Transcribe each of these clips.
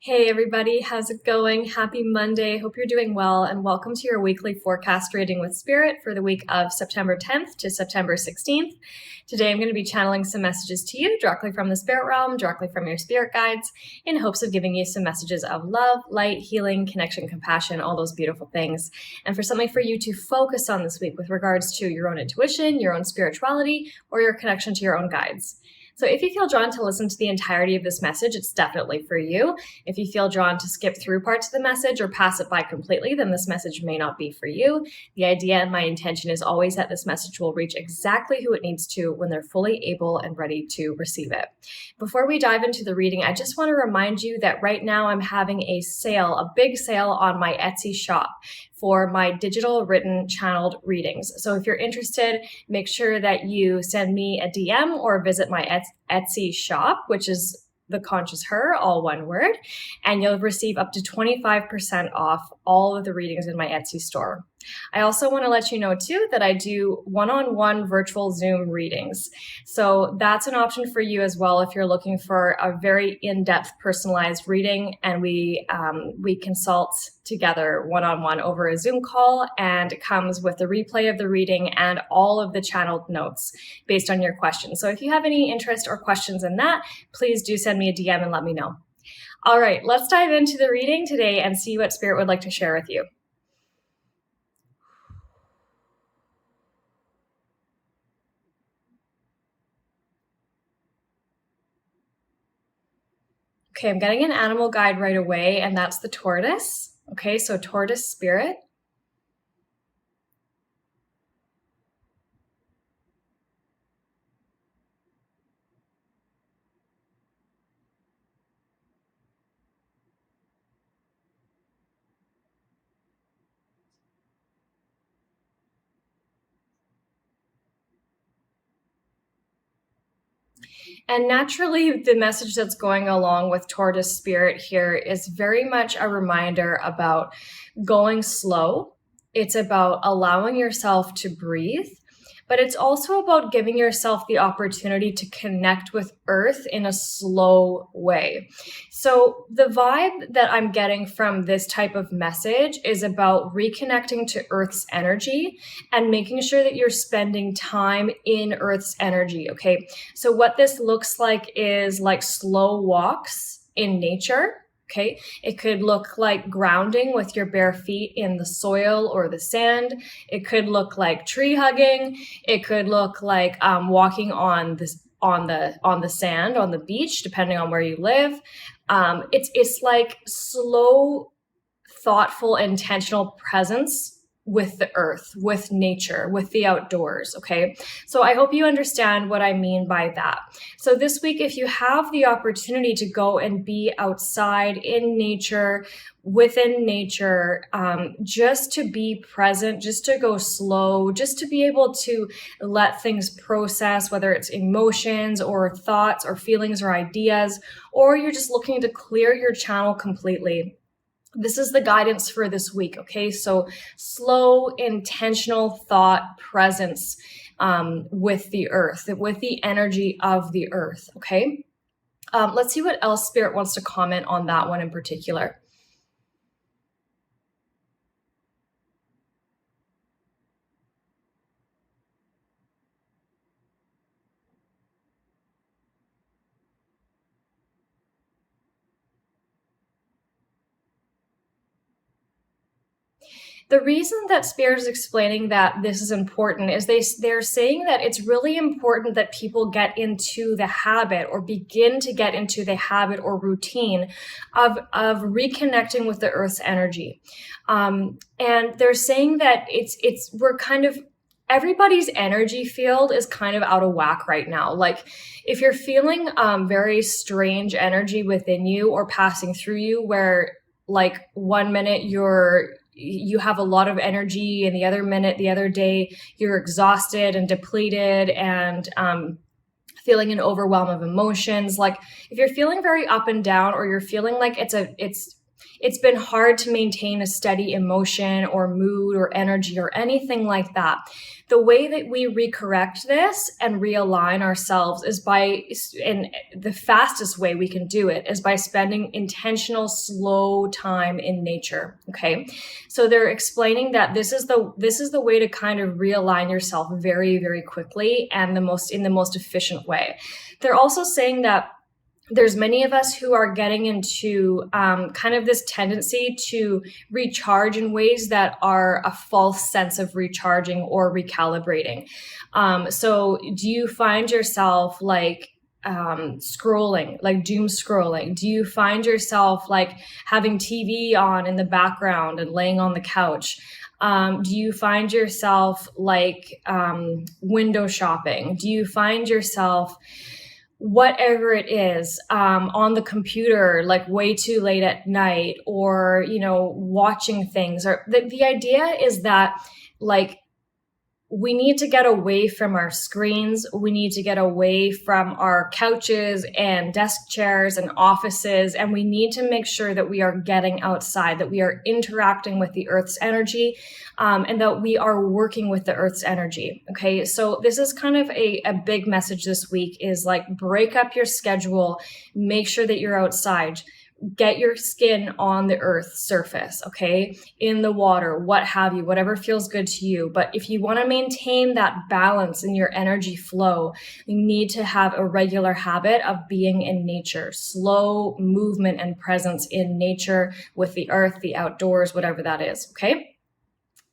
Hey everybody, how's it going? Happy Monday. Hope you're doing well, and welcome to your weekly forecast reading with Spirit for the week of September 10th to September 16th. Today I'm going to be channeling some messages to you directly from the spirit realm, directly from your spirit guides, in hopes of giving you some messages of love, light, healing, connection, compassion, all those beautiful things, and for something for you to focus on this week with regards to your own intuition, your own spirituality, or your connection to your own guides. So if you feel drawn to listen to the entirety of this message, it's definitely for you. If you feel drawn to skip through parts of the message or pass it by completely, then this message may not be for you. The idea and my intention is always that this message will reach exactly who it needs to when they're fully able and ready to receive it. Before we dive into the reading, I just want to remind you that right now I'm having a sale, a big sale on my Etsy shop for my digital written channeled readings. So if you're interested, make sure that you send me a DM or visit my Etsy shop, which is The Conscious Her, all one word, and you'll receive up to 25% off all of the readings in my Etsy store. I also want to let you know too that I do one-on-one virtual Zoom readings. So that's an option for you as well if you're looking for a very in-depth personalized reading, and we consult together one-on-one over a Zoom call, and it comes with the replay of the reading and all of the channeled notes based on your questions. So if you have any interest or questions in that, please do send me a DM and let me know. All right, let's dive into the reading today and see what Spirit would like to share with you. Okay, I'm getting an animal guide right away, and that's the tortoise. Okay, so tortoise spirit. And naturally, the message that's going along with tortoise spirit here is very much a reminder about going slow. It's about allowing yourself to breathe, but it's also about giving yourself the opportunity to connect with Earth in a slow way. So the vibe that I'm getting from this type of message is about reconnecting to Earth's energy and making sure that you're spending time in Earth's energy, okay? So what this looks like is like slow walks in nature. Okay, it could look like grounding with your bare feet in the soil or the sand. It could look like tree hugging. It could look like walking on the sand on the beach, depending on where you live. It's like slow, thoughtful, intentional presence with the earth, with nature, with the outdoors, okay? So I hope you understand what I mean by that. So this week, if you have the opportunity to go and be outside in nature, within nature, just to be present, just to go slow, just to be able to let things process, whether it's emotions or thoughts or feelings or ideas, or you're just looking to clear your channel completely. This is the guidance for this week, okay? So slow, intentional thought presence with the earth, with the energy of the earth, okay? Let's see what else Spirit wants to comment on that one in particular. The reason that Spirit is explaining that this is important is they're saying that it's really important that people get into the habit or begin to get into the habit or routine of reconnecting with the Earth's energy. And they're saying that we're kind of, everybody's energy field is kind of out of whack right now. Like if you're feeling very strange energy within you or passing through you, where like 1 minute you have a lot of energy, and the other day, you're exhausted and depleted and feeling an overwhelm of emotions. Like if you're feeling very up and down, or you're feeling like it's It's been hard to maintain a steady emotion or mood or energy or anything like that. The way that we recorrect this and realign ourselves is and the fastest way we can do it is by spending intentional, slow time in nature. Okay. So they're explaining that this is the way to kind of realign yourself very, very quickly and in the most efficient way. They're also saying that there's many of us who are getting into kind of this tendency to recharge in ways that are a false sense of recharging or recalibrating. So do you find yourself like scrolling, like doom scrolling? Do you find yourself like having TV on in the background and laying on the couch? Do you find yourself like window shopping? Do you find yourself whatever it is on the computer like way too late at night, or watching things? Or the idea is that like we need to get away from our screens. We need to get away from our couches and desk chairs and offices. And we need to make sure that we are getting outside, that we are interacting with the Earth's energy, and that we are working with the Earth's energy. Okay. So this is kind of a big message this week is like break up your schedule, make sure that you're outside. Get your skin on the earth's surface, okay? In the water, what have you, whatever feels good to you. But if you want to maintain that balance in your energy flow, you need to have a regular habit of being in nature, slow movement and presence in nature with the earth, the outdoors, whatever that is, okay?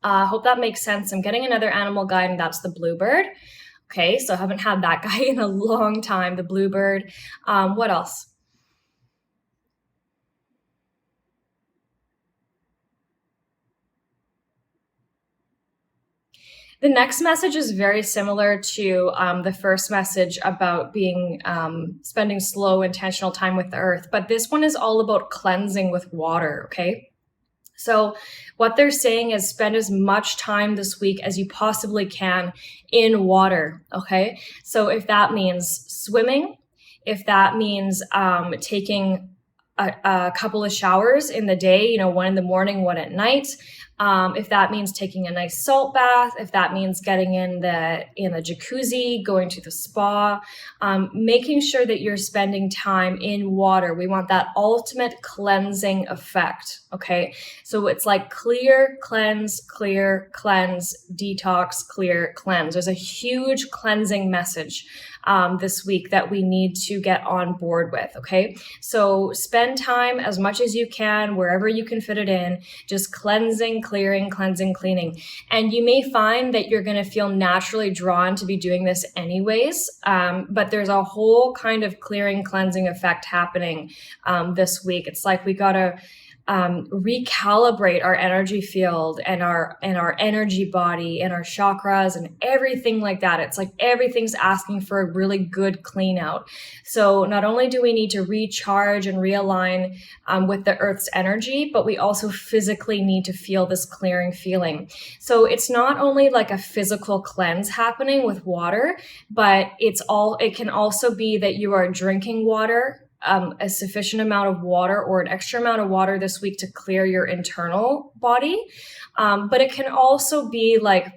Hope that makes sense. I'm getting another animal guide, and that's the Bluebird. Okay, so I haven't had that guy in a long time, the Bluebird. What else? The next message is very similar to the first message about spending slow, intentional time with the earth, but this one is all about cleansing with water, okay? So what they're saying is spend as much time this week as you possibly can in water, okay? So if that means swimming, if that means taking a couple of showers in the day, one in the morning, one at night, if that means taking a nice salt bath, if that means getting in the jacuzzi, going to the spa, making sure that you're spending time in water. We want that ultimate cleansing effect, okay? So it's like clear, cleanse, detox, clear, cleanse. There's a huge cleansing message this week that we need to get on board with, okay? So spend time as much as you can, wherever you can fit it in, just cleansing, clearing, cleansing, cleaning. And you may find that you're going to feel naturally drawn to be doing this anyways, but there's a whole kind of clearing, cleansing effect happening this week. It's like we got to recalibrate our energy field and our energy body and our chakras and everything like that. It's like everything's asking for a really good clean out. So not only do we need to recharge and realign with the earth's energy, but we also physically need to feel this clearing feeling. So it's not only like a physical cleanse happening with water, but it can also be that you are drinking water, a sufficient amount of water or an extra amount of water this week to clear your internal body. But it can also be like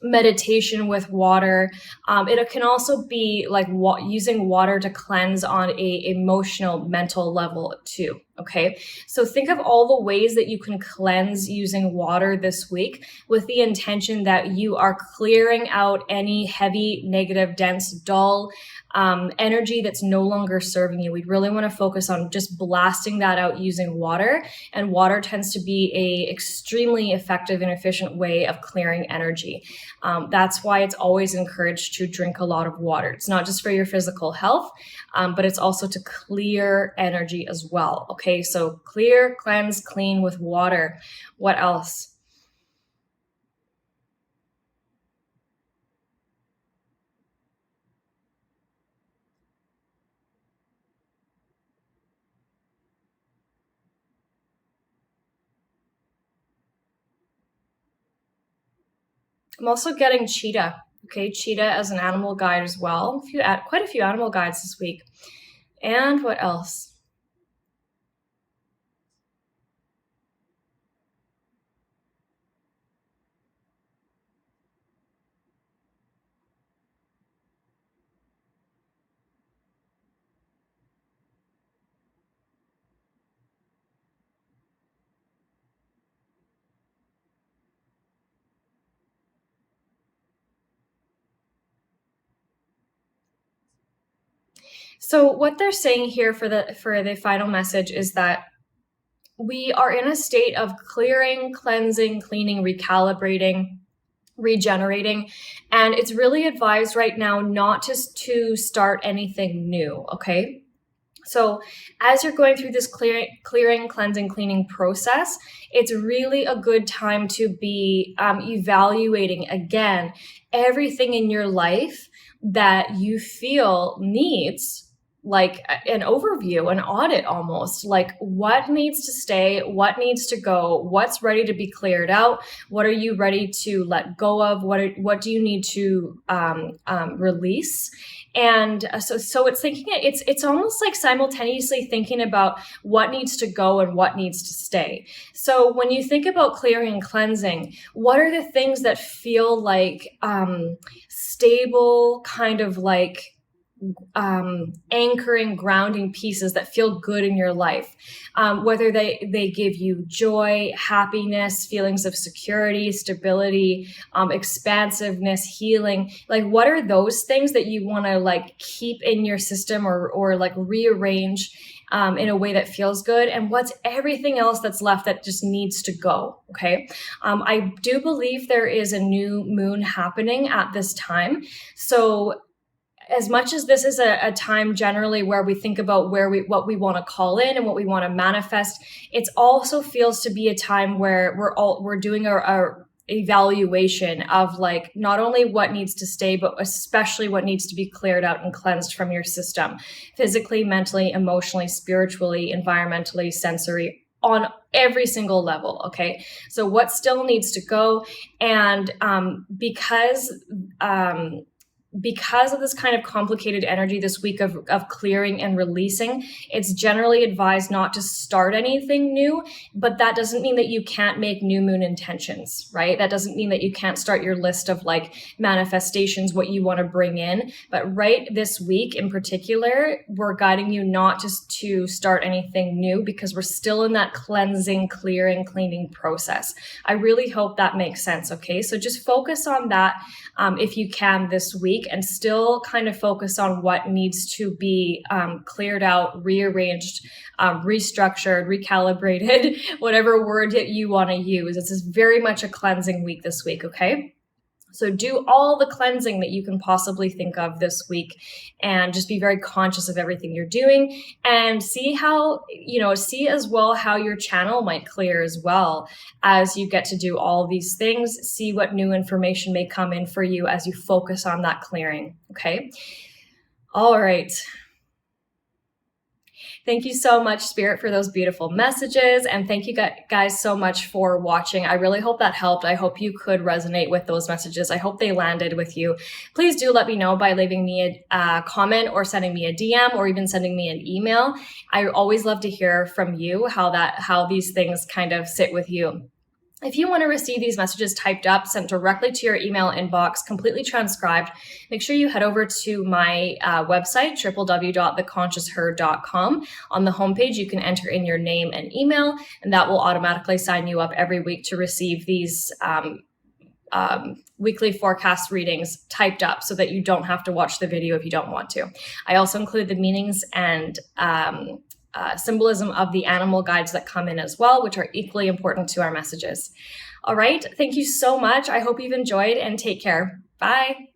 meditation with water. It can also be like using water to cleanse on a emotional, mental level too. Okay. So think of all the ways that you can cleanse using water this week with the intention that you are clearing out any heavy, negative, dense, dull energy that's no longer serving you. We really want to focus on just blasting that out using water. And water tends to be a extremely effective and efficient way of clearing energy. That's why it's always encouraged to drink a lot of water. It's not just for your physical health, but it's also to clear energy as well. Okay, so clear, cleanse, clean with water. What else? I'm also getting Cheetah. Okay, Cheetah as an animal guide as well. Quite a few animal guides this week. And what else? So what they're saying here for the final message is that we are in a state of clearing, cleansing, cleaning, recalibrating, regenerating, and it's really advised right now not to start anything new, okay? So as you're going through this clearing, cleansing, cleaning process, it's really a good time to be evaluating again everything in your life that you feel needs like an overview, an audit almost, like what needs to stay, what needs to go, what's ready to be cleared out, what are you ready to let go of, what do you need to release. And so it's thinking, it's almost like simultaneously thinking about what needs to go and what needs to stay. So when you think about clearing and cleansing, what are the things that feel like stable, kind of like anchoring, grounding pieces that feel good in your life, whether they give you joy, happiness, feelings of security, stability, expansiveness, healing. Like, what are those things that you want to like keep in your system or like rearrange in a way that feels good? And what's everything else that's left that just needs to go? Okay. I do believe there is a new moon happening at this time. So as much as this is a time generally where we think about what we want to call in and what we want to manifest, it also feels to be a time where we're doing our evaluation of like not only what needs to stay, but especially what needs to be cleared out and cleansed from your system, physically, mentally, emotionally, spiritually, environmentally, sensory, on every single level. Okay. So what still needs to go? And because of this kind of complicated energy this week of clearing and releasing, it's generally advised not to start anything new, but that doesn't mean that you can't make new moon intentions, right? That doesn't mean that you can't start your list of like manifestations, what you want to bring in. But right this week in particular, we're guiding you not just to start anything new because we're still in that cleansing, clearing, cleaning process. I really hope that makes sense. Okay. So just focus on that if you can this week, and still kind of focus on what needs to be cleared out, rearranged, restructured, recalibrated, whatever word that you want to use. This is very much a cleansing week this week, okay? So do all the cleansing that you can possibly think of this week, and just be very conscious of everything you're doing, and see as well how your channel might clear as well as you get to do all these things. See what new information may come in for you as you focus on that clearing. Okay. All right. Thank you so much, Spirit, for those beautiful messages. And thank you guys so much for watching. I really hope that helped. I hope you could resonate with those messages. I hope they landed with you. Please do let me know by leaving me a comment or sending me a DM or even sending me an email. I always love to hear from you how these things kind of sit with you. If you want to receive these messages typed up, sent directly to your email inbox, completely transcribed, make sure you head over to my website, www.theconsciousher.com. On the homepage, you can enter in your name and email, and that will automatically sign you up every week to receive these weekly forecast readings typed up so that you don't have to watch the video if you don't want to. I also include the meanings and symbolism of the animal guides that come in as well, which are equally important to our messages. All right. Thank you so much. I hope you've enjoyed, and take care. Bye.